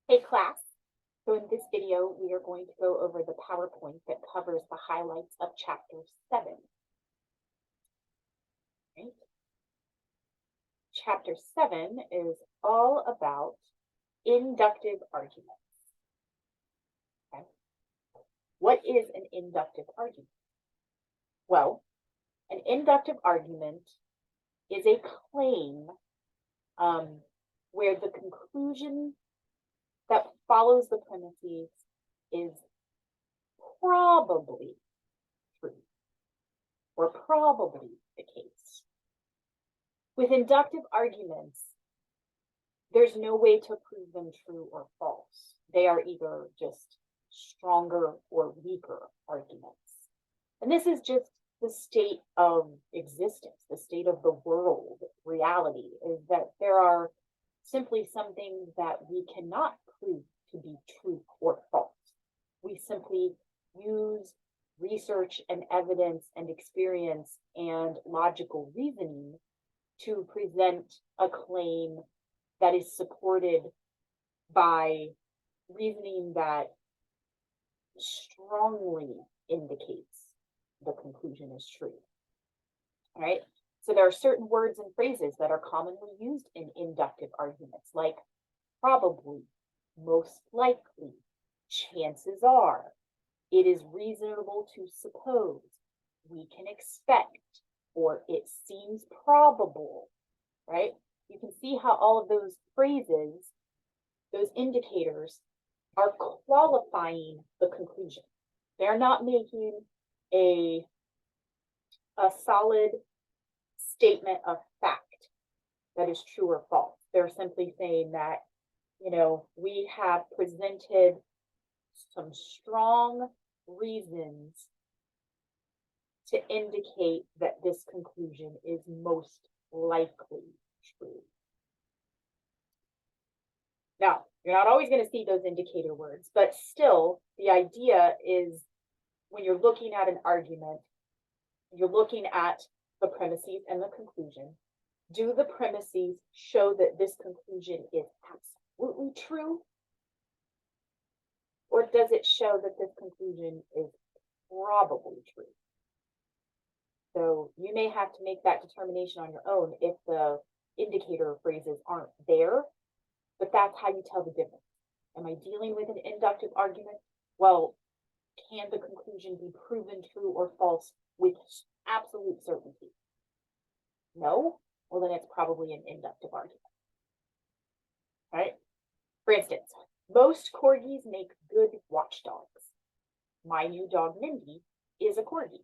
Hey class, so in this video we are going to go over the PowerPoint that covers the highlights of Chapter 7. Right? Chapter 7 is all about inductive arguments. Okay? What is an inductive argument? Well, an inductive argument is a claim where the conclusion that follows the premises is probably true or probably the case. With inductive arguments, there's no way to prove them true or false. They are either just stronger or weaker arguments. And this is just the state of existence, the state of the world, reality, is that there are simply some things that we cannot prove to be true or false. We simply use research and evidence and experience and logical reasoning to present a claim that is supported by reasoning that strongly indicates the conclusion is true. All right. So there are certain words and phrases that are commonly used in inductive arguments, like probably, most likely, chances are, it is reasonable to suppose, we can expect, or it seems probable, right? You can see how all of those phrases, those indicators, are qualifying the conclusion. They're not making a solid statement of fact that is true or false. They're simply saying that, we have presented some strong reasons to indicate that this conclusion is most likely true. Now, you're not always going to see those indicator words, but still, the idea is when you're looking at an argument, you're looking at the premises and the conclusion. Do the premises show that this conclusion is absolutely true? Or does it show that this conclusion is probably true? So you may have to make that determination on your own if the indicator phrases aren't there, but that's how you tell the difference. Am I dealing with an inductive argument? Well, can the conclusion be proven true or false with absolute certainty? No? Well, then it's probably an inductive argument. All right? For instance, most corgis make good watchdogs. My new dog, Mindy, is a corgi.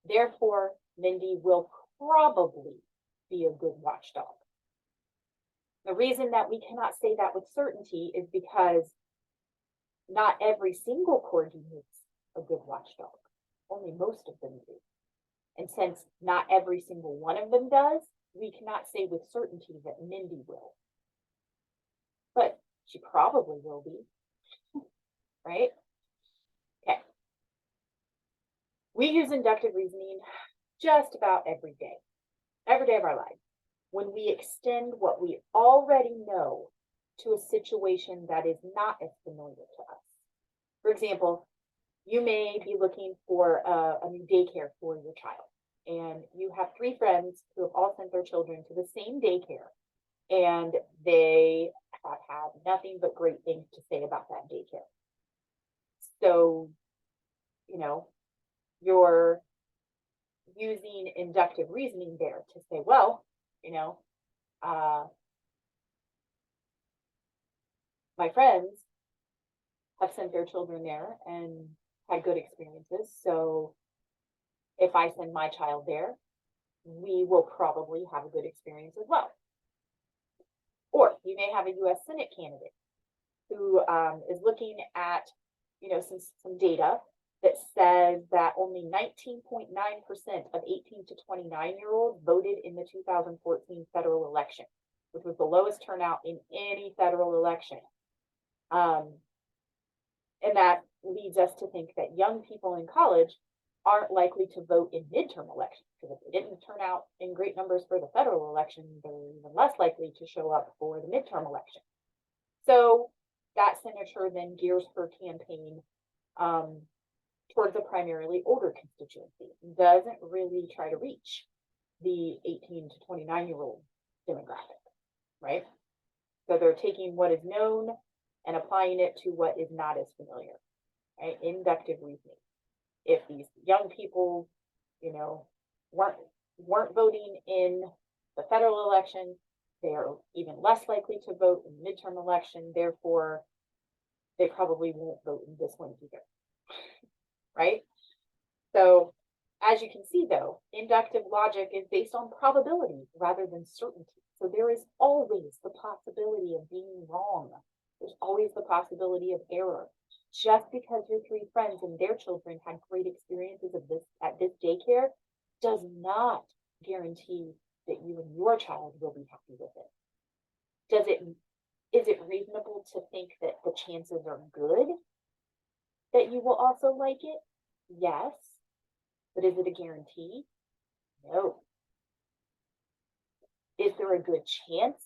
Therefore, Mindy will probably be a good watchdog. The reason that we cannot say that with certainty is because not every single corgi makes a good watchdog. Only most of them do. And since not every single one of them does, we cannot say with certainty that Mindy will. But she probably will be, right? Okay. We use inductive reasoning just about every day of our life, when we extend what we already know to a situation that is not as familiar to us. For example, you may be looking for a new daycare for your child, and you have 3 friends who have all sent their children to the same daycare, and they have had nothing but great things to say about that daycare. So, you're using inductive reasoning there to say, well, my friends have sent their children there and had good experiences. So if I send my child there, we will probably have a good experience as well. Or you may have a U.S. Senate candidate who is looking at, some data that says that only 19.9% of 18 to 29-year-olds voted in the 2014 federal election, which was the lowest turnout in any federal election. And that leads us to think that young people in college aren't likely to vote in midterm elections, because if they didn't turn out in great numbers for the federal election, they're even less likely to show up for the midterm election. So that senator then gears her campaign towards a primarily older constituency, doesn't really try to reach the 18 to 29-year-old demographic, right? So they're taking what is known and applying it to what is not as familiar, right? Inductive reasoning. If these young people, you know, weren't voting in the federal election, they are even less likely to vote in the midterm election. Therefore, they probably won't vote in this one either, right? So as you can see, though, inductive logic is based on probability rather than certainty. So there is always the possibility of being wrong. There's always the possibility of error. Just because your three friends and their children had great experiences of this at this daycare does not guarantee that you and your child will be happy with it. Is it reasonable to think that the chances are good that you will also like it? Yes. But is it a guarantee? No. Is there a good chance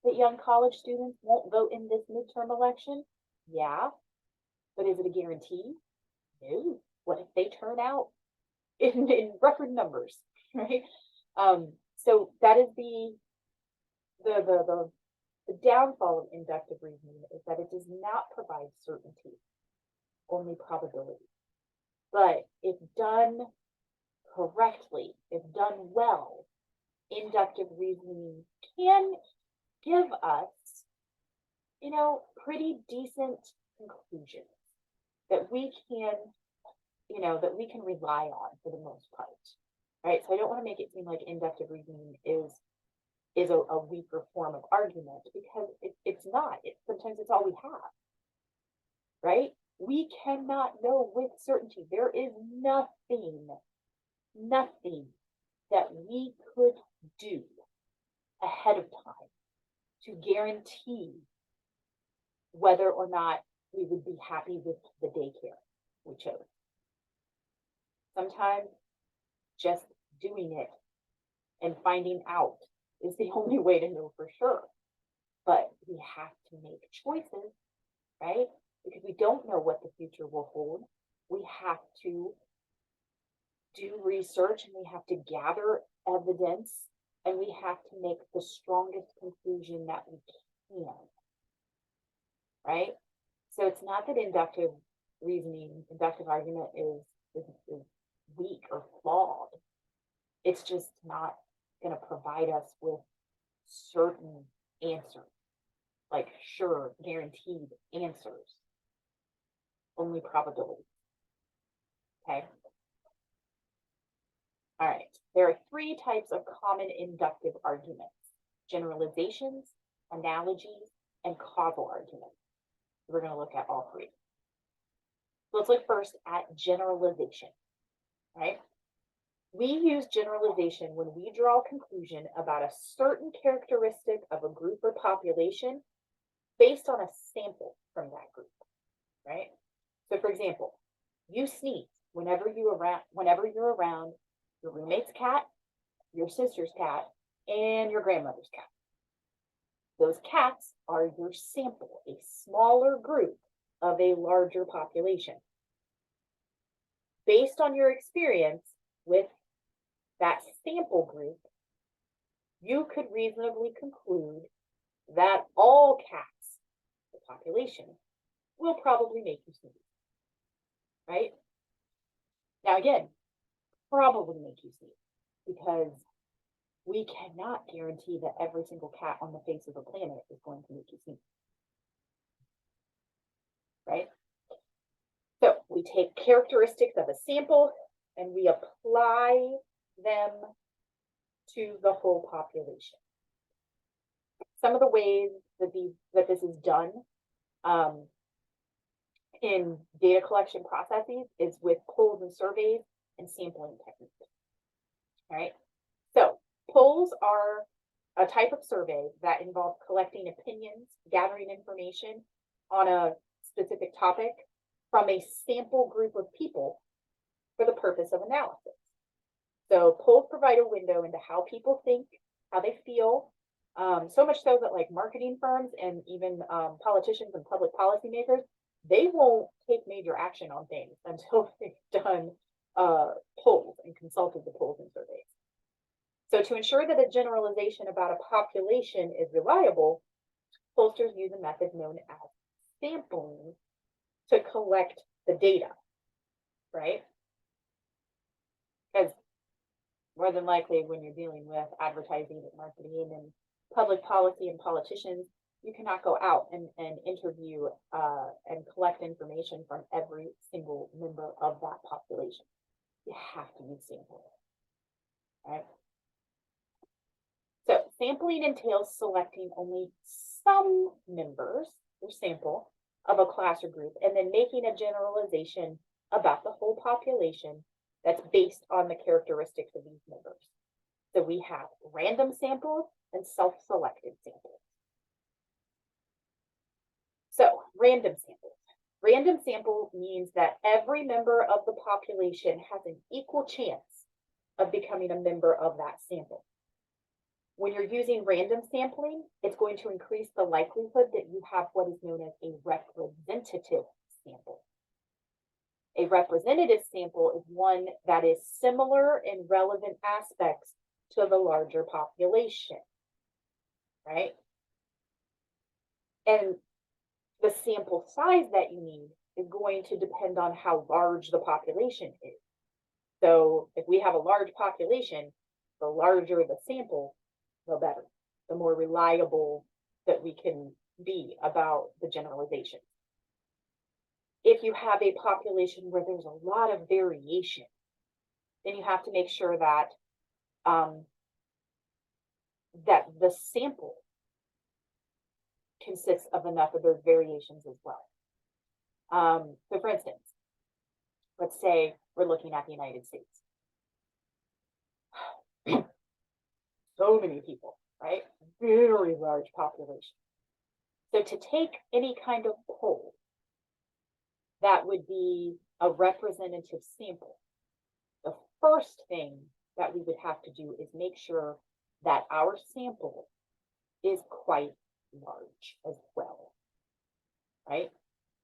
that young college students won't vote in this midterm election? Yeah. But is it a guarantee? No. What if they turn out in record numbers, right? So that is the downfall of inductive reasoning, is that it does not provide certainty, only probability. But if done correctly, if done well, inductive reasoning can give us, you know, pretty decent conclusions that we can, you know, that we can rely on for the most part, right? So I don't want to make it seem like inductive reasoning is a weaker form of argument, because it's not. Sometimes it's all we have, right? We cannot know with certainty. There is nothing that we could do ahead of time to guarantee whether or not we would be happy with the daycare we chose. Sometimes just doing it and finding out is the only way to know for sure. But we have to make choices, right? Because we don't know what the future will hold. We have to do research, and we have to gather evidence, and we have to make the strongest conclusion that we can, right? So it's not that inductive argument is weak or flawed. It's just not going to provide us with certain answers, like sure, guaranteed answers, only probability. Okay. All right. There are three types of common inductive arguments: generalizations, analogies, and causal arguments. We're going to look at all three. Let's look first at generalization, right? We use generalization when we draw a conclusion about a certain characteristic of a group or population based on a sample from that group, right? So for example, you sneeze whenever you're around your roommate's cat, your sister's cat, and your grandmother's cat. Those cats are your sample, a smaller group of a larger population. Based on your experience with that sample group, you could reasonably conclude that all cats, the population, will probably make you sneeze, right? Now again, probably make you sneeze, because we cannot guarantee that every single cat on the face of the planet is going to make you sneeze, right? So we take characteristics of a sample and we apply them to the whole population. Some of the ways that this is done in data collection processes is with polls and surveys and sampling techniques. All right. So polls are a type of survey that involves collecting opinions, gathering information on a specific topic from a sample group of people for the purpose of analysis. So polls provide a window into how people think, how they feel, So much so that like marketing firms and even politicians and public policymakers, they won't take major action on things until they've done polls and consulted the polls and surveys. So to ensure that a generalization about a population is reliable, pollsters use a method known as sampling to collect the data, right? Because more than likely when you're dealing with advertising and marketing and public policy and politicians, you cannot go out and interview and collect information from every single member of that population. You have to use sampling, right? So sampling entails selecting only some members or sample of a class or group and then making a generalization about the whole population that's based on the characteristics of these members. So we have random samples and self-selected samples. So random samples. Random sample means that every member of the population has an equal chance of becoming a member of that sample. When you're using random sampling, it's going to increase the likelihood that you have what is known as a representative sample. A representative sample is one that is similar in relevant aspects to the larger population, right? And the sample size that you need is going to depend on how large the population is. So if we have a large population, the larger the sample, the better, the more reliable that we can be about the generalization. If you have a population where there's a lot of variation, then you have to make sure that that the sample consists of enough of those variations as well. So for instance, let's say we're looking at the United States. So many people, right? Very large population. So to take any kind of poll that would be a representative sample, the first thing that we would have to do is make sure that our sample is quite large as well, right?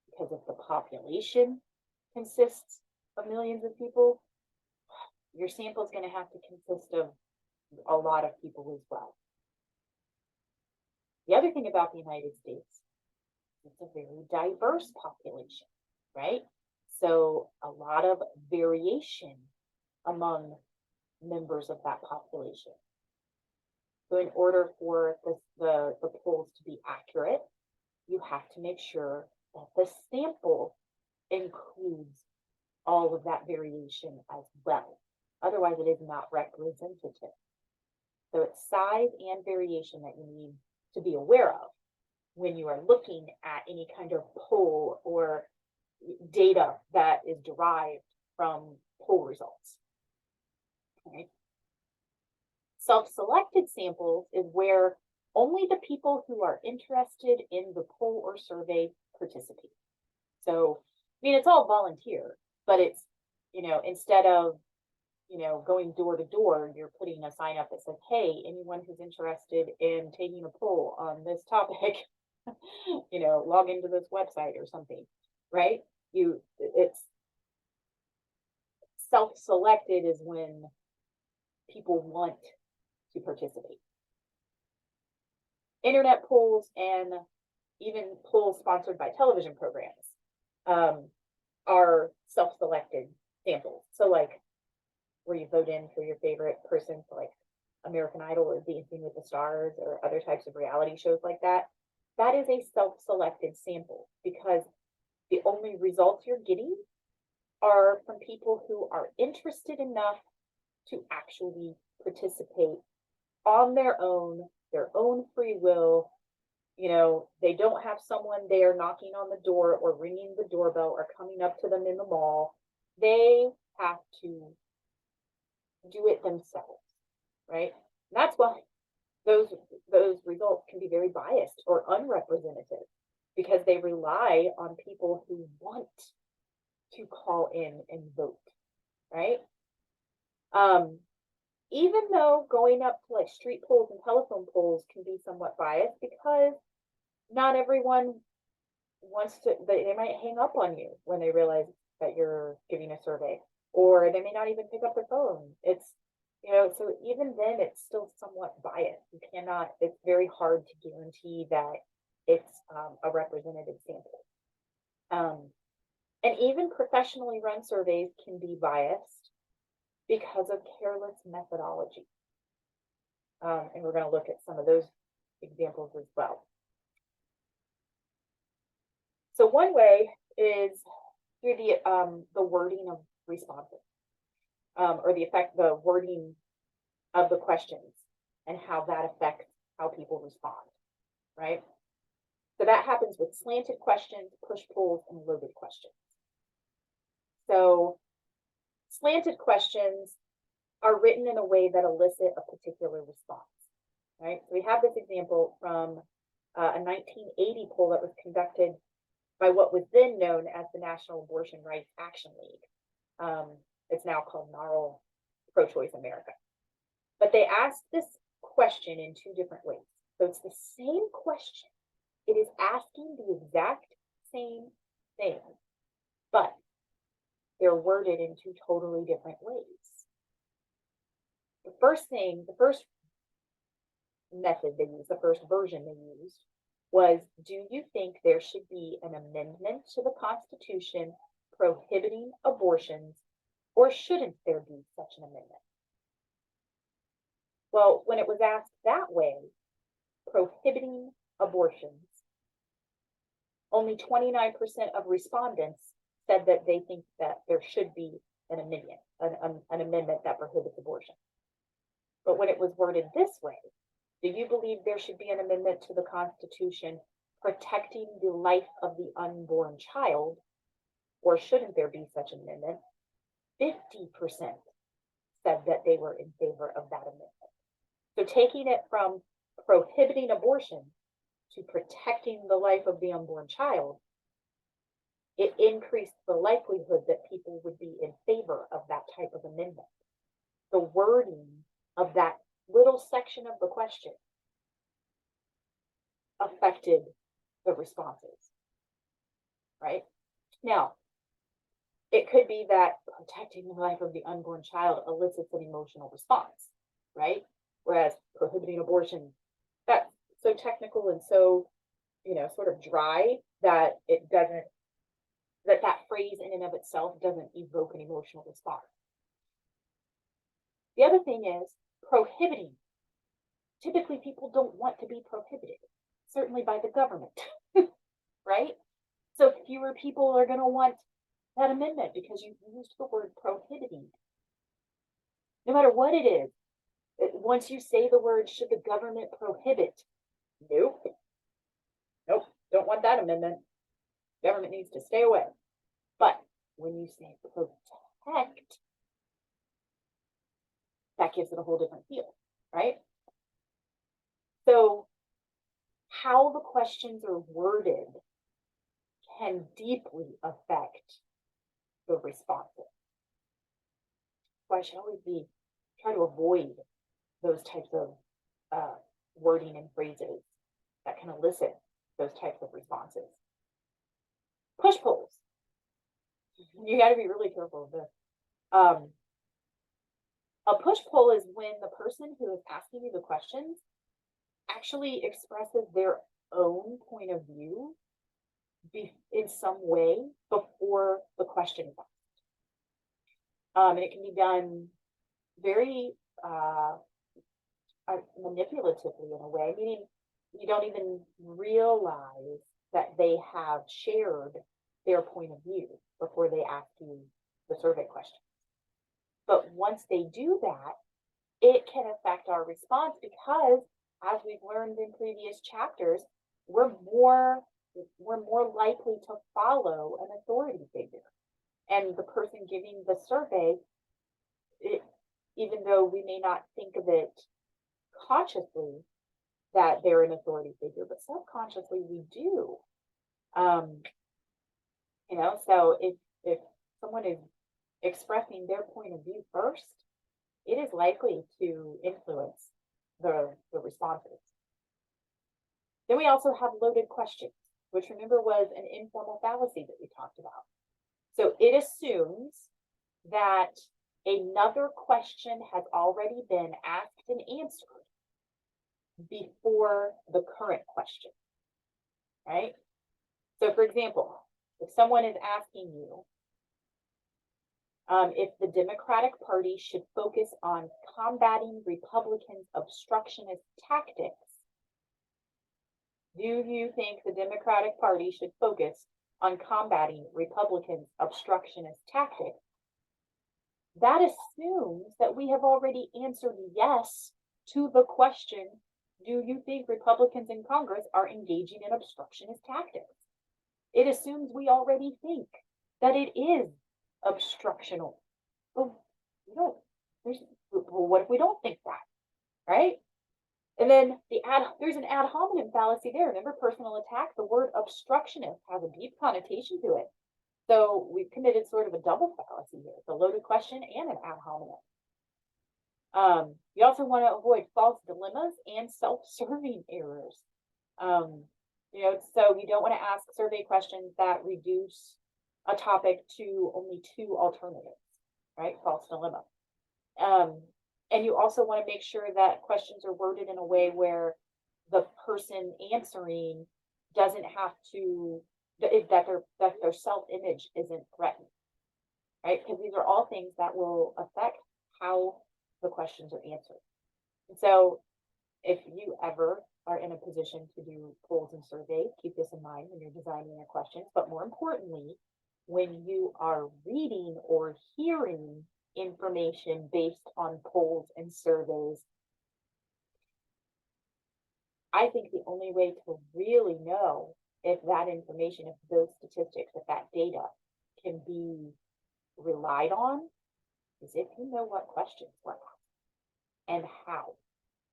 Because if the population consists of millions of people, your sample is going to have to consist of a lot of people as well. The other thing about the United States, it's a very diverse population, right? So a lot of variation among members of that population. So in order for the polls to be accurate, you have to make sure that the sample includes all of that variation as well. Otherwise, it is not representative. So it's size and variation that you need to be aware of when you are looking at any kind of poll or data that is derived from poll results. Okay. Self-selected samples is where only the people who are interested in the poll or survey participate. So, I mean, it's all volunteer, but it's, instead of, going door to door, you're putting a sign up that says, hey, anyone who's interested in taking a poll on this topic, log into this website or something, right? It's self-selected is when people want to participate. Internet polls and even polls sponsored by television programs are self-selected samples. So like where you vote in for your favorite person for like American Idol or Dancing with the Stars or other types of reality shows like that, that is a self-selected sample because the only results you're getting are from people who are interested enough to actually participate on their own free will. They don't have someone there knocking on the door or ringing the doorbell or coming up to them in the mall. They have to do it themselves, right? And that's why those results can be very biased or unrepresentative because they rely on people who want to call in and vote, right? even though going up to like street polls and telephone polls can be somewhat biased because not everyone wants to, they might hang up on you when they realize that you're giving a survey, or they may not even pick up the phone. It's, so even then it's still somewhat biased. You cannot, it's very hard to guarantee that it's a representative sample. And even professionally run surveys can be biased because of careless methodology. And we're going to look at some of those examples as well. So one way is through the wording of responses, or the wording of the questions and how that affects how people respond, right? So that happens with slanted questions, push polls, and loaded questions. So slanted questions are written in a way that elicit a particular response, right? So we have this example from a 1980 poll that was conducted by what was then known as the National Abortion Rights Action League. It's now called NARAL Pro-Choice America. But they asked this question in two different ways. So it's the same question. It is asking the exact same thing, but they're worded in two totally different ways. The first method they used, the first version they used, was, do you think there should be an amendment to the Constitution prohibiting abortions, or shouldn't there be such an amendment? Well, when it was asked that way, prohibiting abortions, only 29% of respondents said that they think that there should be an amendment that prohibits abortion. But when it was worded this way, do you believe there should be an amendment to the Constitution protecting the life of the unborn child, or shouldn't there be such an amendment? 50% said that they were in favor of that amendment. So taking it from prohibiting abortion to protecting the life of the unborn child, it increased the likelihood that people would be in favor of that type of amendment. The wording of that little section of the question affected the responses, right? Now, it could be that protecting the life of the unborn child elicits an emotional response, right? Whereas prohibiting abortion, that's so technical and so, sort of dry that it doesn't, that phrase in and of itself doesn't evoke an emotional response. The other thing is prohibiting. Typically, people don't want to be prohibited, certainly by the government, right? So fewer people are going to want that amendment because you used the word prohibiting. No matter what it is, once you say the word, should the government prohibit? Nope, don't want that amendment. Government needs to stay away. But when you say protect, that gives it a whole different feel, right? So how the questions are worded can deeply affect the responses. So I should always try to avoid those types of wording and phrases that can elicit those types of responses. Push polls. You got to be really careful of this. A push poll is when the person who is asking you the questions actually expresses their own point of view in some way before the question is asked. And it can be done very manipulatively in a way, meaning you don't even realize that they have shared their point of view before they ask you the survey question. But once they do that, it can affect our response because, as we've learned in previous chapters, we're more likely to follow an authority figure. And the person giving the survey, even though we may not think of it consciously that they're an authority figure, but subconsciously we do. So if someone is expressing their point of view first, it is likely to influence the responses. Then we also have loaded questions, which remember was an informal fallacy that we talked about. So it assumes that another question has already been asked and answered before the current question, right? So for example, if someone is asking you if the Democratic Party should focus on combating Republicans' obstructionist tactics, do you think the Democratic Party should focus on combating Republicans' obstructionist tactics? That assumes that we have already answered yes to the question, do you think Republicans in Congress are engaging in obstructionist tactics? It assumes we already think that it is obstructional. Well, what if we don't think that, right? And then there's an ad hominem fallacy there. Remember personal attack? The word obstructionist has a deep connotation to it. So we've committed sort of a double fallacy here. It's a loaded question and an ad hominem. You also want to avoid false dilemmas and self-serving errors. So you don't want to ask survey questions that reduce a topic to only two alternatives, right? False dilemma. And you also want to make sure that questions are worded in a way where the person answering doesn't have to, that their self-image isn't threatened, right? Because these are all things that will affect how the questions are answered. And so if you ever are in a position to do polls and surveys, keep this in mind when you're designing your questions, but more importantly, when you are reading or hearing information based on polls and surveys, I think the only way to really know if that information, if those statistics, if that data can be relied on is if you know what questions were asked and how.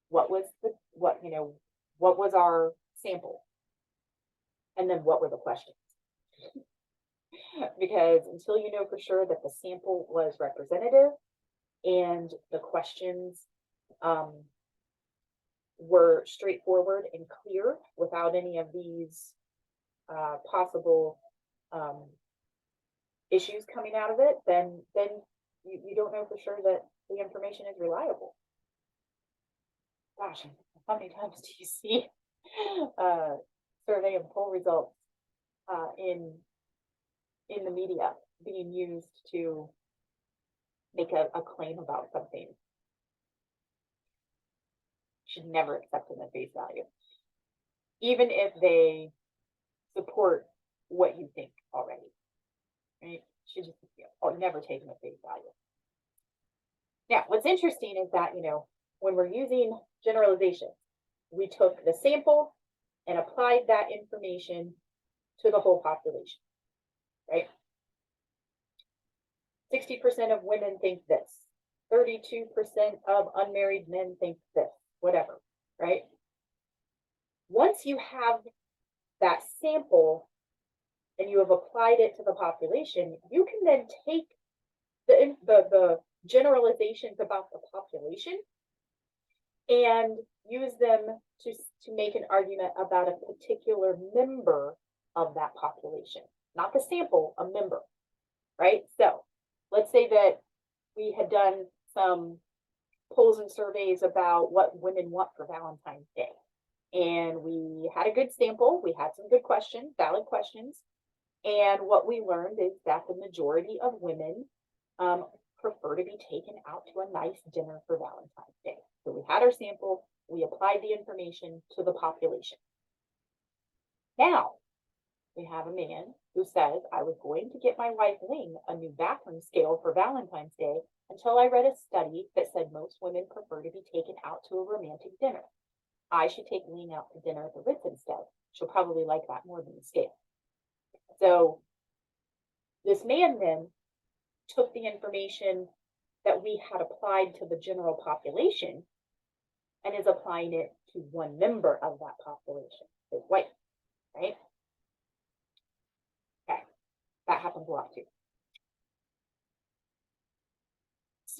What was our sample? And then what were the questions? Because until you know for sure that the sample was representative and the questions were straightforward and clear without any of these possible issues coming out of it, then you don't know for sure that the information is reliable. Gosh, how many times do you see survey and poll results in the media being used to make a claim about something? Should never accept them at face value, even if they support what you think already, right? Should just never take them at face value. Now, what's interesting is that, when we're using generalizations, we took the sample and applied that information to the whole population, right? 60% of women think this, 32% of unmarried men think this, whatever, right? Once you have that sample and you have applied it to the population, you can then take the generalizations about the population and use them to make an argument about a particular member of that population, not the sample, a member, right? So let's say that we had done some polls and surveys about what women want for Valentine's Day. And we had a good sample, we had some good questions, valid questions. And what we learned is that the majority of women prefer to be taken out to a nice dinner for Valentine's Day. So we had our sample, we applied the information to the population. Now, we have a man who says, I was going to get my wife Ling a new bathroom scale for Valentine's Day until I read a study that said most women prefer to be taken out to a romantic dinner. I should take Ling out to dinner at the Ritz instead. She'll probably like that more than the scale. So this man then took the information that we had applied to the general population and is applying it to one member of that population, his wife, right? Okay, that happens a lot too.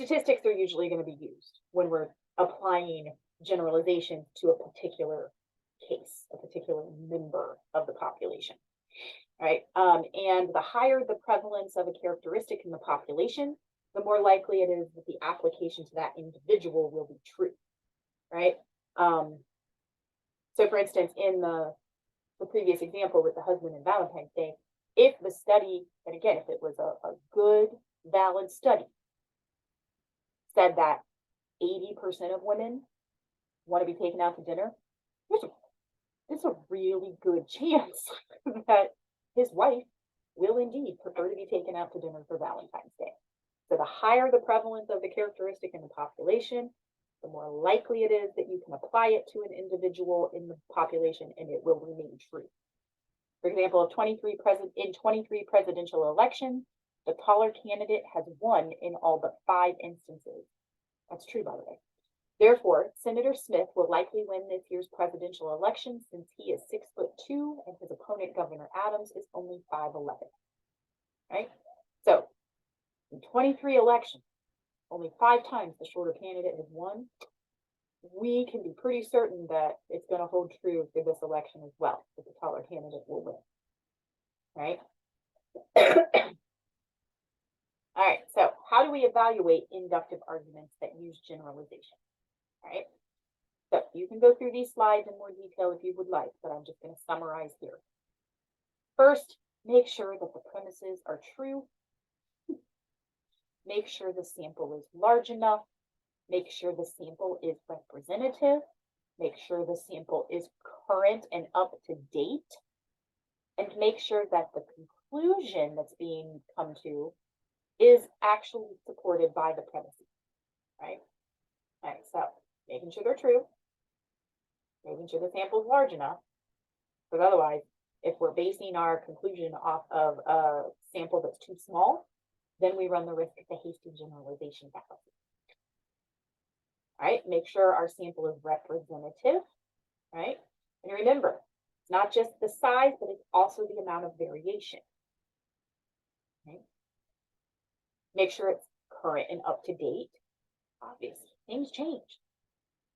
statistics are usually going to be used when we're applying generalizations to a particular case, a particular member of the population, right? And the higher the prevalence of a characteristic in the population, the more likely it is that the application to that individual will be true, right? So for instance, in the previous example with the husband and Valentine's Day, if the study, and again, if it was a good, valid study, said that 80% of women want to be taken out to dinner, there's a really good chance that his wife will indeed prefer to be taken out to dinner for Valentine's Day. So the higher the prevalence of the characteristic in the population, the more likely it is that you can apply it to an individual in the population and it will remain true. For example, in 23 presidential elections, the taller candidate has won in all but 5 instances. That's true, by the way. Therefore, Senator Smith will likely win this year's presidential election since he is 6'2" and his opponent, Governor Adams, is only 5'11". Right? So, in 23 elections, only 5 times the shorter candidate has won. We can be pretty certain that it's going to hold true for this election as well, that the taller candidate will win. Right? All right, so how do we evaluate inductive arguments that use generalization? All right, so you can go through these slides in more detail if you would like, but I'm just going to summarize here. First, make sure that the premises are true. Make sure the sample is large enough. Make sure the sample is representative. Make sure the sample is current and up to date. And make sure that the conclusion that's being come to is actually supported by the premises, right? All right, so making sure they're true, making sure the sample is large enough, because otherwise, if we're basing our conclusion off of a sample that's too small, then we run the risk of the hasty generalization fallacy. All right, make sure our sample is representative, right? And remember, it's not just the size, but it's also the amount of variation. Right? Make sure it's current and up to date. Obviously, things change.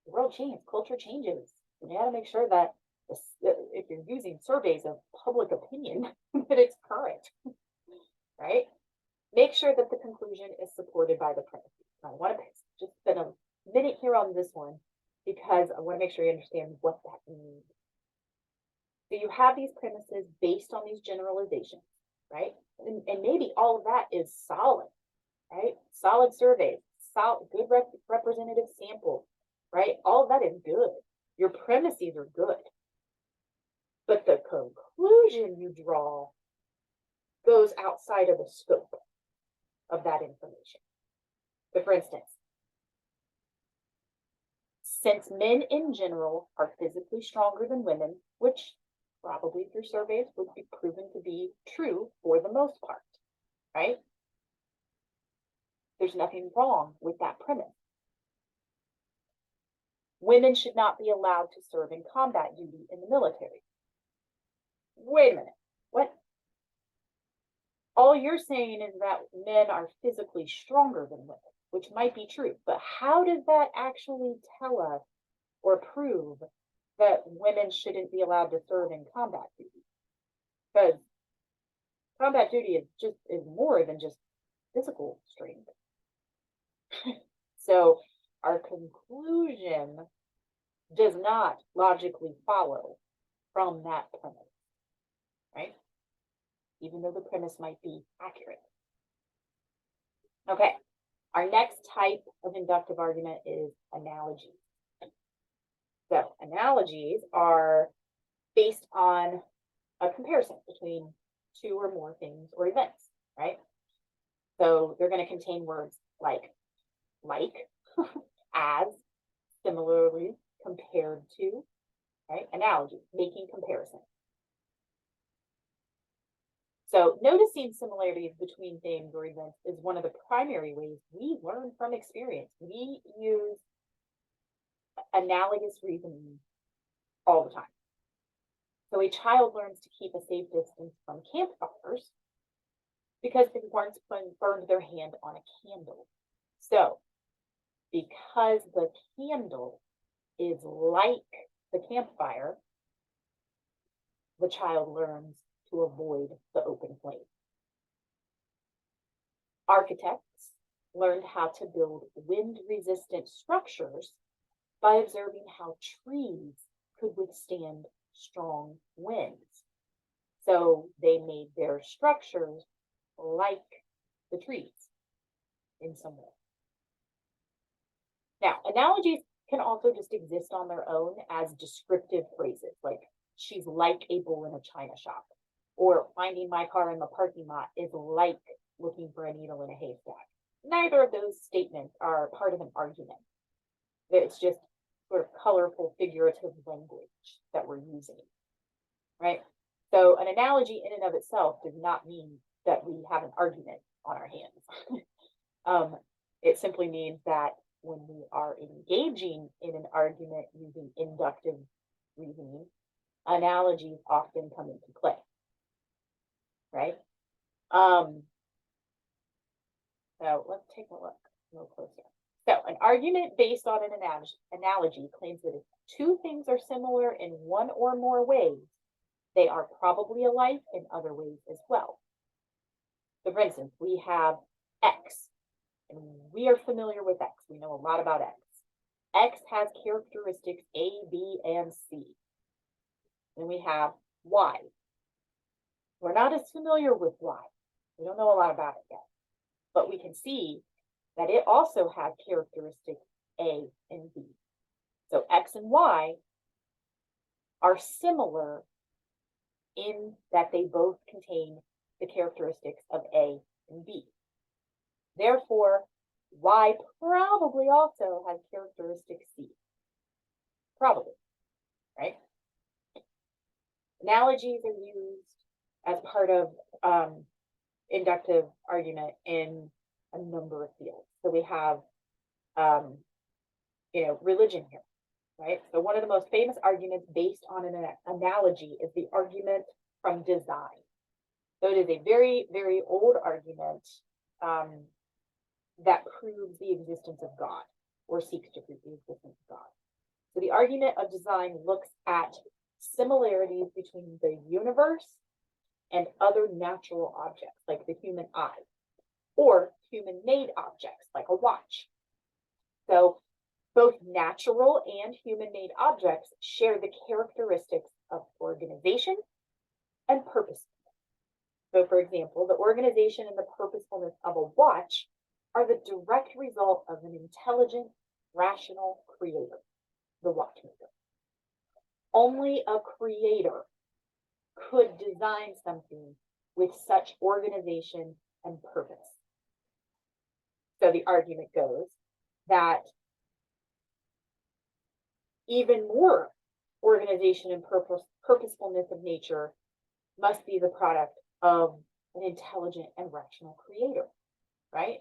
The world changes, culture changes. You got to make sure that if you're using surveys of public opinion, that it's current, right? Make sure that the conclusion is supported by the premises. I want to just spend a minute here on this one because I want to make sure you understand what that means. So you have these premises based on these generalizations, right? And maybe all of that is solid, right? Solid surveys, solid, good representative sample, right? All of that is good. Your premises are good. But the conclusion you draw goes outside of the scope of that information. So for instance, since men in general are physically stronger than women, which probably through surveys would be proven to be true for the most part, right? There's nothing wrong with that premise. Women should not be allowed to serve in combat duty in the military. Wait a minute, what? All you're saying is that men are physically stronger than women, which might be true, but how does that actually tell us or prove that women shouldn't be allowed to serve in combat duty? Because combat duty is more than just physical strength. So our conclusion does not logically follow from that premise, right? Even though the premise might be accurate. Okay, our next type of inductive argument is analogies. So analogies are based on a comparison between 2 or more things or events, right? So they're going to contain words like, as, similarly, compared to, right? Analogy, making comparison. So noticing similarities between things or events is one of the primary ways we learn from experience. We use analogous reasoning all the time. So a child learns to keep a safe distance from campfires because they once burned their hand on a candle. So because the candle is like the campfire, the child learns to avoid the open flame. Architects learned how to build wind-resistant structures by observing how trees could withstand strong winds. So they made their structures like the trees in some way. Now, analogies can also just exist on their own as descriptive phrases, like she's like a bull in a china shop, or finding my car in the parking lot is like looking for a needle in a haystack. Neither of those statements are part of an argument. It's just sort of colorful figurative language that we're using, right? So an analogy in and of itself does not mean that we have an argument on our hands. It simply means that when we are engaging in an argument using inductive reasoning, analogies often come into play, right? So let's take a look a little closer. So an argument based on an analogy claims that if two things are similar in one or more ways, they are probably alike in other ways as well. So for instance, we have X, and we are familiar with X. We know a lot about X. X has characteristics A, B, and C. Then we have Y. We're not as familiar with Y. We don't know a lot about it yet. But we can see that it also has characteristics A and B. So X and Y are similar in that they both contain the characteristics of A and B. Therefore, Y probably also has characteristic C. Probably, right? Analogies are used as part of inductive argument in a number of fields. So we have, religion here, right? So one of the most famous arguments based on an analogy is the argument from design. So it is a very, very old argument that proves the existence of God, or seeks to prove the existence of God. So the argument of design looks at similarities between the universe and other natural objects, like the human eye, or human-made objects, like a watch. So both natural and human-made objects share the characteristics of organization and purposefulness. So for example, the organization and the purposefulness of a watch are the direct result of an intelligent, rational creator, the watchmaker. Only a creator could design something with such organization and purpose. So the argument goes that even more organization and purposefulness of nature must be the product of an intelligent and rational creator, right?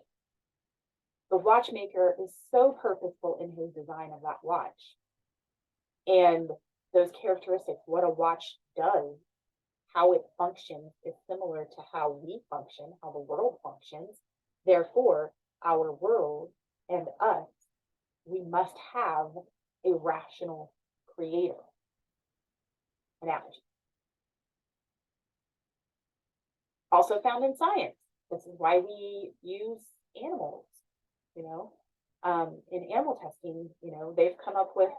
The watchmaker is so purposeful in his design of that watch. And those characteristics, what a watch does, how it functions, is similar to how we function, how the world functions. Therefore, our world and us, we must have a rational creator. Analogy. Also found in science. This is why we use animals, in animal testing, they've come up with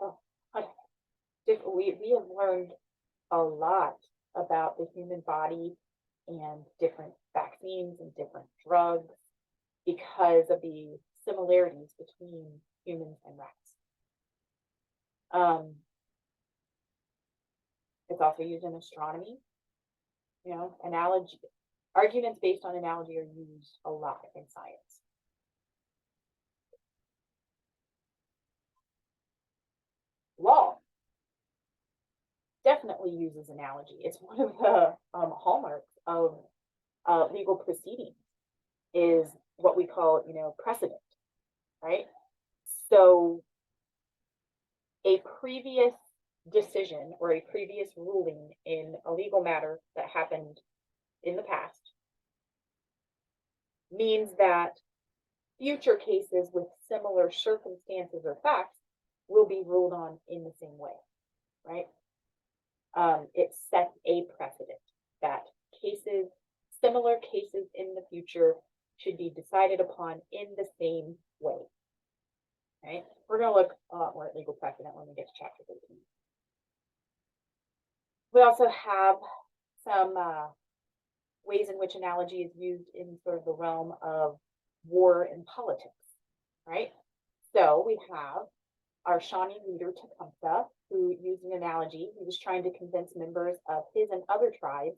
we have learned a lot about the human body and different vaccines and different drugs because of the similarities between humans and rats. It's also used in astronomy. Arguments based on analogy are used a lot in science. Law definitely uses analogy. It's one of the hallmarks of legal proceedings is what we call, precedent, right? So a previous decision or a previous ruling in a legal matter that happened in the past means that Future cases with similar circumstances or facts will be ruled on in the same way, right? It sets a precedent that similar cases in the future should be decided upon in the same way, right? We're going to look a lot more at legal precedent when we get to chapter 13. We also have some ways in which analogy is used in sort of the realm of war and politics, right? So we have our Shawnee leader, Tecumseh, who used an analogy. He was trying to convince members of his and other tribes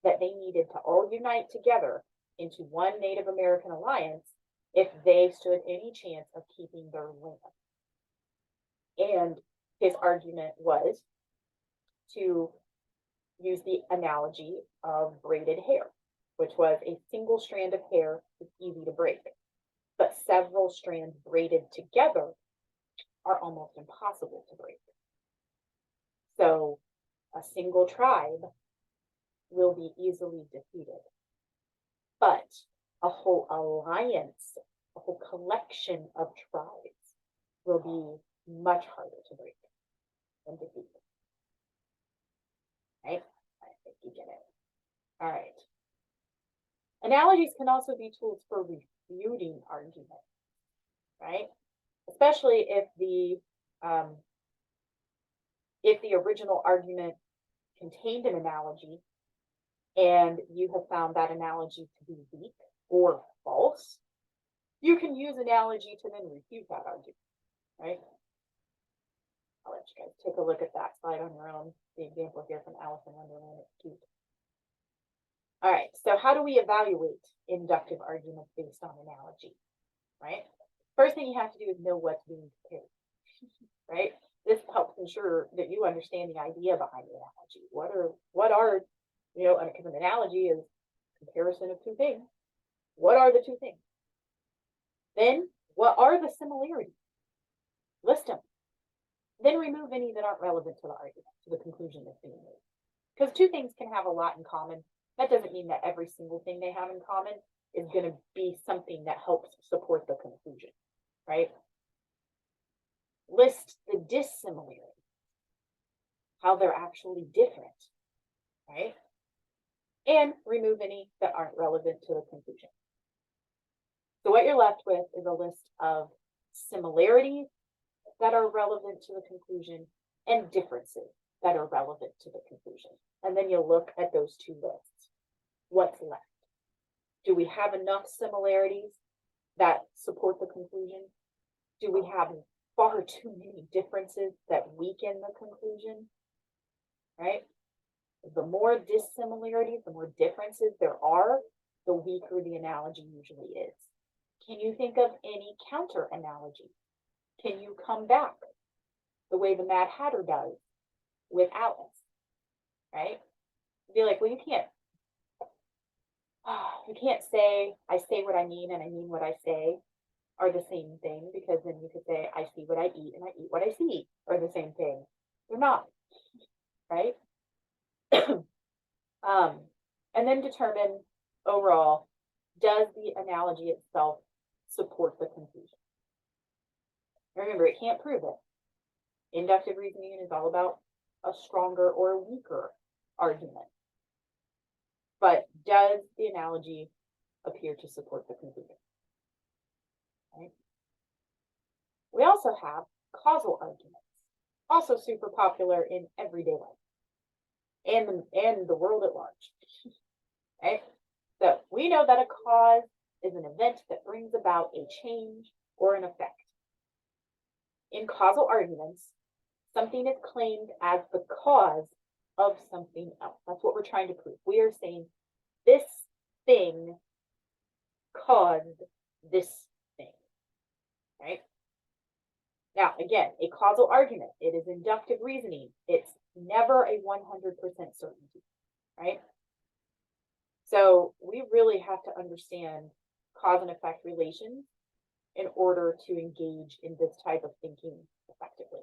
that they needed to all unite together into one Native American alliance if they stood any chance of keeping their land. And his argument was to use the analogy of braided hair, which was a single strand of hair is easy to break, but several strands braided together are almost impossible to break. So a single tribe will be easily defeated, but a whole alliance, a whole collection of tribes will be much harder to break and defeat. Right? I think you get it. All right. Analogies can also be tools for refuting arguments, right? Especially if the original argument contained an analogy and you have found that analogy to be weak or false, you can use analogy to then refute that argument, right? I'll let you guys take a look at that slide on your own. The example here from Alice in Wonderland, it's cute. All right, so how do we evaluate inductive arguments based on analogy, right? First thing you have to do is know what's being compared, right? This helps ensure that you understand the idea behind the analogy. What are because an analogy is comparison of two things. What are the two things? Then, what are the similarities? List them. Then remove any that aren't relevant to the argument, to the conclusion that's being made. Because two things can have a lot in common. That doesn't mean that every single thing they have in common is going to be something that helps support the conclusion, right? List the dissimilarities, how they're actually different, right? And remove any that aren't relevant to the conclusion. So what you're left with is a list of similarities that are relevant to the conclusion and differences that are relevant to the conclusion. And then you look at those two lists. What's left? Do we have enough similarities that support the conclusion? Do we have far too many differences that weaken the conclusion? Right? The more dissimilarities, the more differences there are, the weaker the analogy usually is. Can you think of any counter analogy? Can you come back the way the Mad Hatter does with Alice? Right? Be like, well, you can't say I say what I mean and I mean what I say are the same thing, because then you could say I see what I eat and I eat what I see are the same thing. They're not, right? And then determine overall, does the analogy itself support the conclusion? Remember, it can't prove it. Inductive reasoning is all about a stronger or a weaker argument. But does the analogy appear to support the conclusion? Right? We also have causal arguments, also super popular in everyday life and the world at large. Right? So we know that a cause is an event that brings about a change or an effect. In causal arguments, something is claimed as the cause of something else. That's what we're trying to prove. We are saying this thing caused this thing, right? Now, again, a causal argument, it is inductive reasoning. It's never a 100% certainty, right? So we really have to understand cause and effect relations in order to engage in this type of thinking effectively.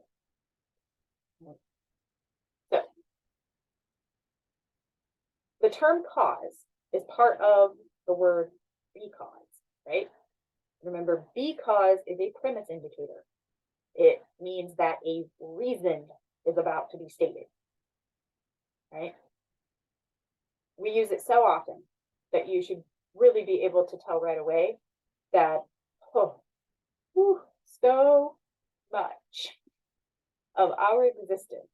So the term cause is part of the word because, right? Remember, because is a premise indicator. It means that a reason is about to be stated, right? We use it so often that you should really be able to tell right away that, oh, whew, so much of our existence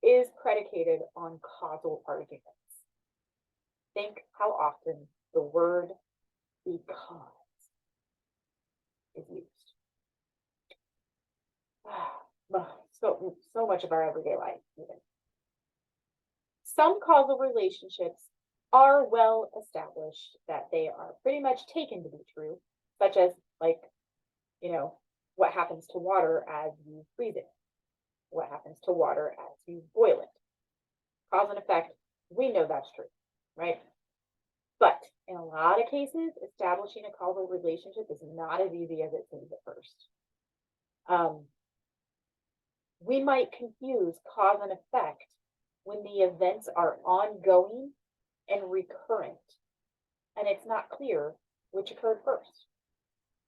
is predicated on causal arguments. Think how often the word because is used. So much of our everyday life, even. Some causal relationships are well established that they are pretty much taken to be true, such as, like, what happens to water as you freeze it, what happens to water as you boil it. Cause and effect, we know that's true, right? But in a lot of cases, establishing a causal relationship is not as easy as it seems at first. We might confuse cause and effect when the events are ongoing and recurrent, and it's not clear which occurred first.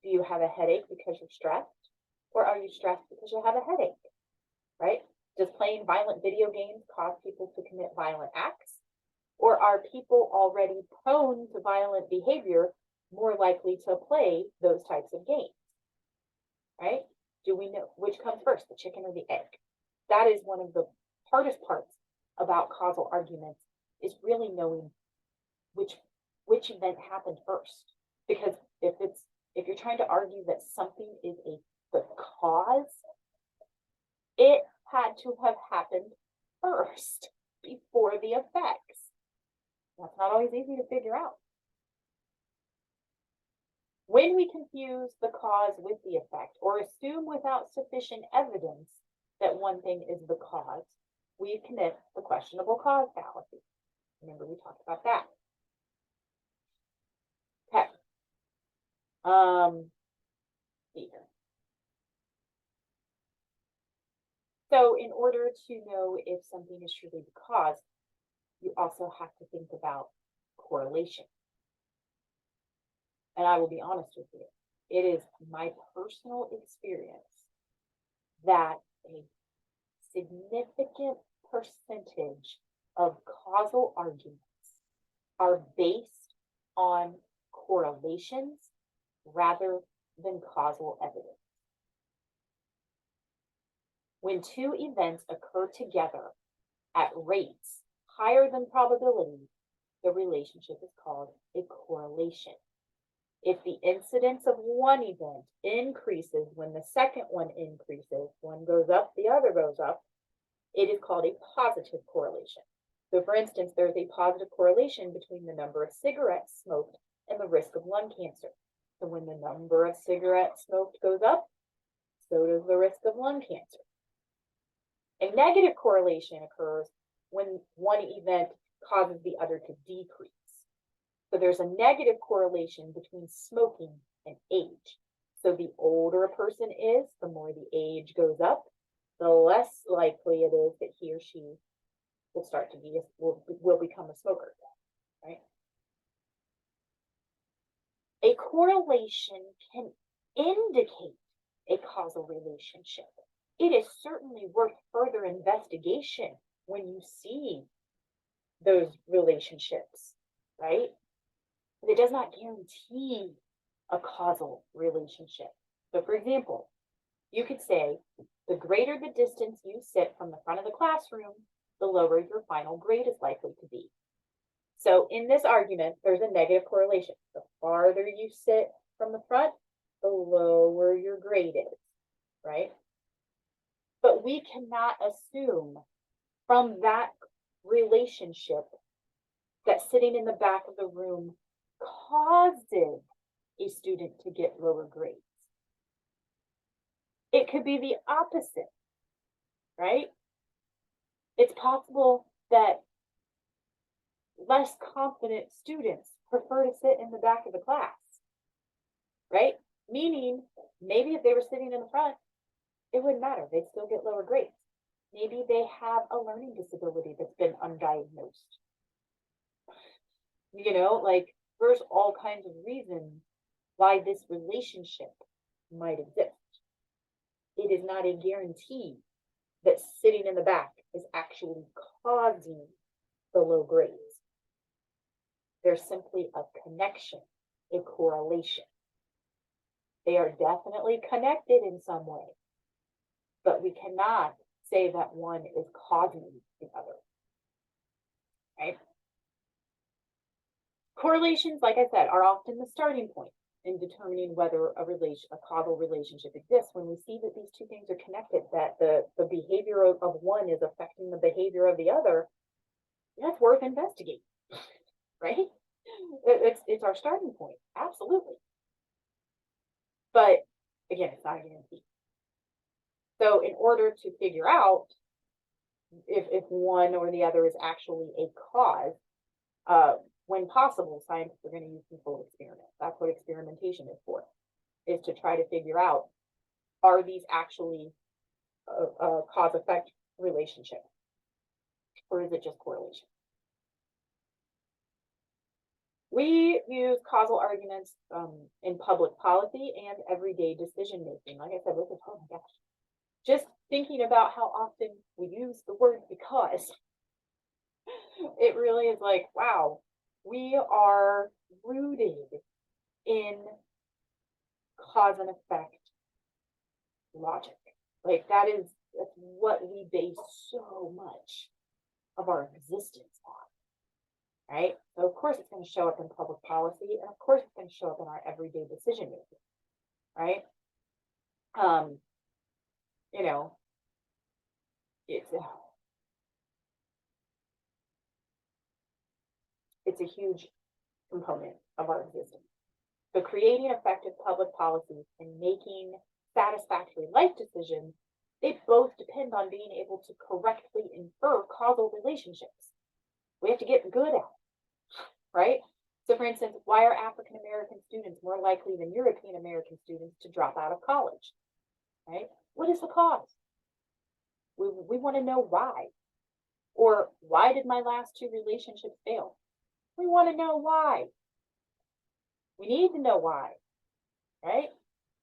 Do you have a headache because you're stressed, or are you stressed because you have a headache, right? Does playing violent video games cause people to commit violent acts, or are people already prone to violent behavior more likely to play those types of games, right? Do we know which comes first, the chicken or the egg? That is one of the hardest parts about causal arguments, is really knowing which event happened first. Because if you're trying to argue that something is the cause, it had to have happened first before the effects. That's not always easy to figure out. When we confuse the cause with the effect, or assume without sufficient evidence that one thing is the cause, we commit the questionable cause fallacy. Remember, we talked about that. Okay. Here. So in order to know if something is truly the cause, you also have to think about correlation. And I will be honest with you, it is my personal experience that a significant percentage of causal arguments are based on correlations rather than causal evidence. When two events occur together at rates higher than probability, the relationship is called a correlation. If the incidence of one event increases when the second one increases, one goes up, the other goes up, it is called a positive correlation. So for instance, there's a positive correlation between the number of cigarettes smoked and the risk of lung cancer. So when the number of cigarettes smoked goes up, so does the risk of lung cancer. A negative correlation occurs when one event causes the other to decrease. So there's a negative correlation between smoking and age. So the older a person is, the more the age goes up, the less likely it is that he or she will become a smoker, right? A correlation can indicate a causal relationship. It is certainly worth further investigation when you see those relationships, right? But it does not guarantee a causal relationship. So for example, you could say, the greater the distance you sit from the front of the classroom, the lower your final grade is likely to be. So in this argument, there's a negative correlation. The farther you sit from the front, the lower your grade is, right? But we cannot assume from that relationship that sitting in the back of the room causes a student to get lower grades. It could be the opposite, right? It's possible that less confident students prefer to sit in the back of the class, right? Meaning, maybe if they were sitting in the front, it wouldn't matter. They'd still get lower grades. Maybe they have a learning disability that's been undiagnosed. Like, there's all kinds of reasons why this relationship might exist. It is not a guarantee that sitting in the back is actually causing the low grades. There's simply a connection, a correlation. They are definitely connected in some way, but we cannot say that one is causing the other, right? Correlations, like I said, are often the starting point in determining whether a causal relationship exists. When we see that these two things are connected, that the behavior of one is affecting the behavior of the other, that's worth investigating, right? It's our starting point, absolutely. But again, it's not a guarantee. So in order to figure out if one or the other is actually a cause, when possible, scientists are going to use controlled experiments. That's what experimentation is for, is to try to figure out, are these actually a cause-effect relationship, or is it just correlation? We use causal arguments in public policy and everyday decision making. Like I said, this is, oh my gosh, just thinking about how often we use the word because, it really is like, wow, we are rooted in cause and effect logic. Like that's what we base so much of our existence on, right? So of course it's going to show up in public policy, and of course it's going to show up in our everyday decision making, right? You know, it's a huge component of our existence. So creating effective public policies and making satisfactory life decisions, they both depend on being able to correctly infer causal relationships. We have to get good at it, right? So for instance, why are African American students more likely than European American students to drop out of college, right? What is the cause? We want to know why. Or why did my last two relationships fail? We want to know why. We need to know why, right?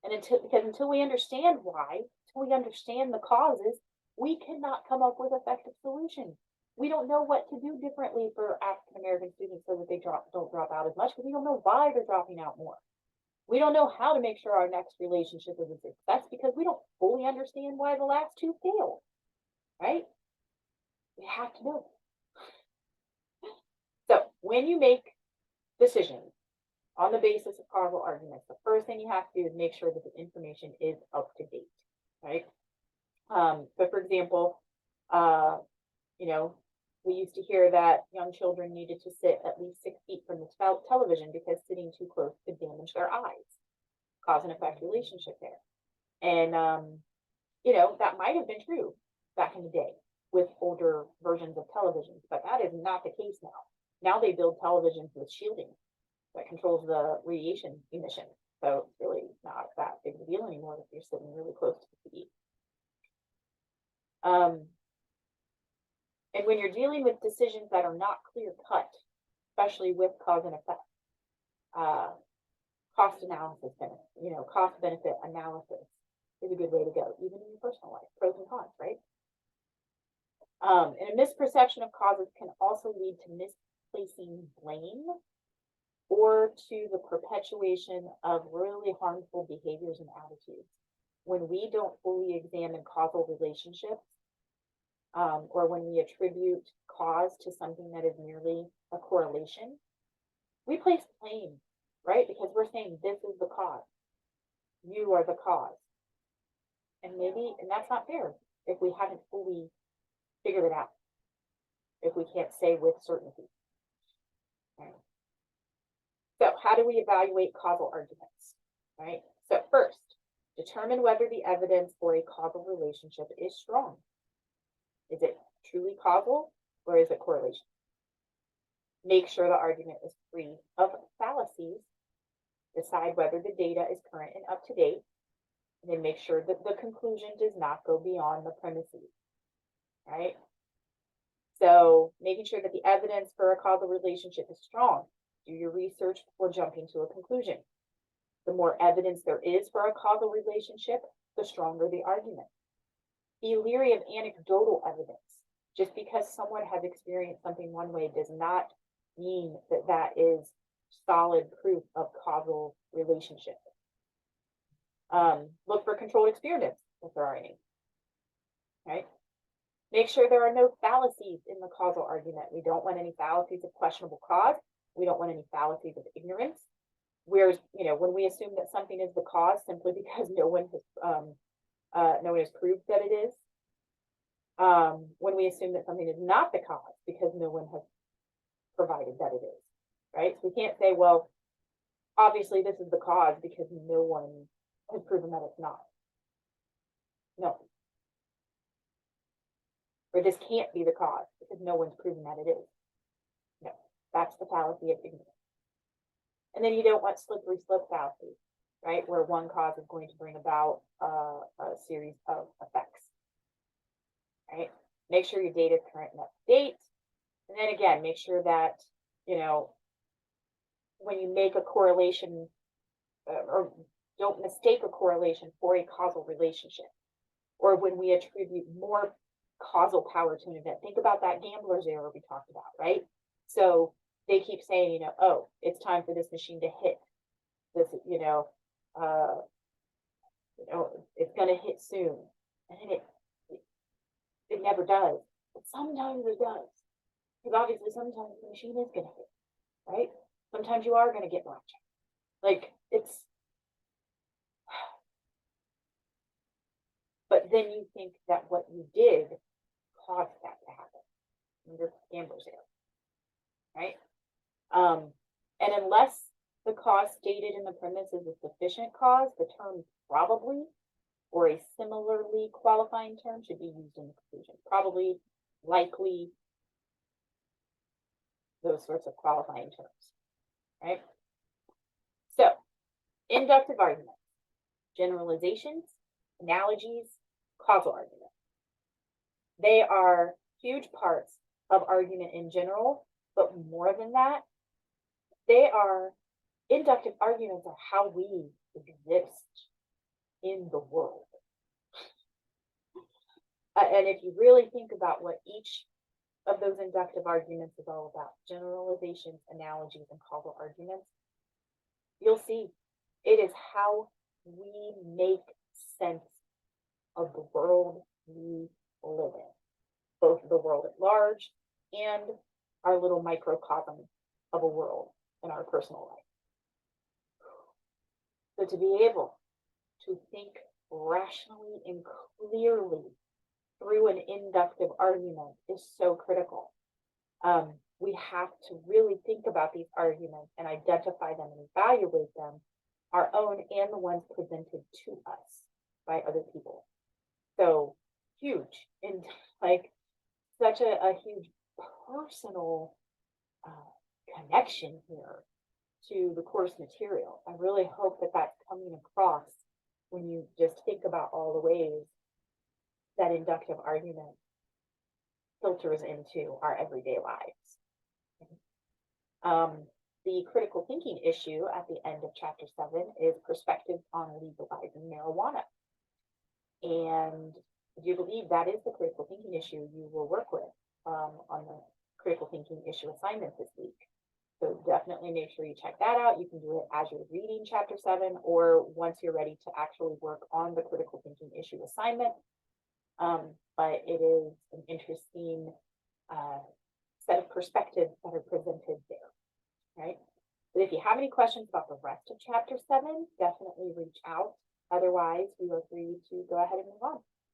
And until we understand why, until we understand the causes, we cannot come up with effective solutions. We don't know what to do differently for African American students so that they don't drop out as much, because we don't know why they're dropping out more. We don't know how to make sure our next relationship is a success because we don't fully understand why the last two failed, right? We have to know. So when you make decisions on the basis of causal arguments, the first thing you have to do is make sure that the information is up to date, right? So for example, you know, we used to hear that young children needed to sit at least 6 feet from the television because sitting too close could damage their eyes. Cause and effect relationship there. And, you know, that might have been true back in the day with older versions of televisions, but that is not the case now. Now they build televisions with shielding that controls the radiation emission. So it's really not that big of a deal anymore if you're sitting really close to the TV. And when you're dealing with decisions that are not clear cut, especially with cause and effect, cost analysis, you know, cost benefit analysis is a good way to go, even in your personal life, pros and cons, right? And a misperception of causes can also lead to misplacing blame or to the perpetuation of really harmful behaviors and attitudes. When we don't fully examine causal relationships, or when we attribute cause to something that is merely a correlation, we place blame, right? Because we're saying this is the cause. You are the cause. And that's not fair if we haven't fully figured it out, if we can't say with certainty. Right? So how do we evaluate causal arguments, right? So first, determine whether the evidence for a causal relationship is strong. Is it truly causal or is it correlation? Make sure the argument is free of fallacies. Decide whether the data is current and up to date. And then make sure that the conclusion does not go beyond the premises, right? So making sure that the evidence for a causal relationship is strong. Do your research before jumping to a conclusion. The more evidence there is for a causal relationship, the stronger the argument. Be leery of anecdotal evidence. Just because someone has experienced something one way does not mean that that is solid proof of causal relationship. Look for controlled experiments if there are any. Right? Make sure there are no fallacies in the causal argument. We don't want any fallacies of questionable cause. We don't want any fallacies of ignorance. Whereas, when we assume that something is the cause simply because no one has proved that it is. When we assume that something is not the cause because no one has provided that it is, right? So we can't say, well, obviously this is the cause because no one has proven that it's not. No. Or this can't be the cause because no one's proven that it is. No, that's the fallacy of ignorance. And then you don't want slippery slope fallacy, right? Where one cause is going to bring about a series of effects, right? Make sure your data is current and up to date. And then again, make sure that, when you make a correlation or don't mistake a correlation for a causal relationship, or when we attribute more causal power to an event. Think about that gambler's error we talked about, right? So they keep saying, oh, it's time for this machine to hit this, it's going to hit soon. And then it never does. But sometimes it does. Because obviously sometimes the machine is going to hit, right? Sometimes you are going to get blackjack. Like, but then you think that what you did caused that to happen. Your gambler's error, right? And unless the cause stated in the premise is a sufficient cause, the term probably or a similarly qualifying term should be used in the conclusion. Probably, likely, those sorts of qualifying terms, right? So, inductive arguments, generalizations, analogies, causal arguments. They are huge parts of argument in general, but more than that, inductive arguments are how we exist in the world. And if you really think about what each of those inductive arguments is all about, generalizations, analogies, and causal arguments, you'll see it is how we make sense of the world we live in, both the world at large and our little microcosm of a world in our personal life. So to be able to think rationally and clearly through an inductive argument is so critical. We have to really think about these arguments and identify them and evaluate them, our own and the ones presented to us by other people. So huge, and like such a huge personal connection here to the course material. I really hope that that's coming across when you just think about all the ways that inductive argument filters into our everyday lives. The critical thinking issue at the end of Chapter 7 is perspectives on legalizing marijuana. And I do believe that is the critical thinking issue you will work with on the critical thinking issue assignment this week. So definitely make sure you check that out. You can do it as you're reading Chapter 7 or once you're ready to actually work on the critical thinking issue assignment. But it is an interesting set of perspectives that are presented there, right? But if you have any questions about the rest of Chapter 7, definitely reach out. Otherwise, we are free to go ahead and move on.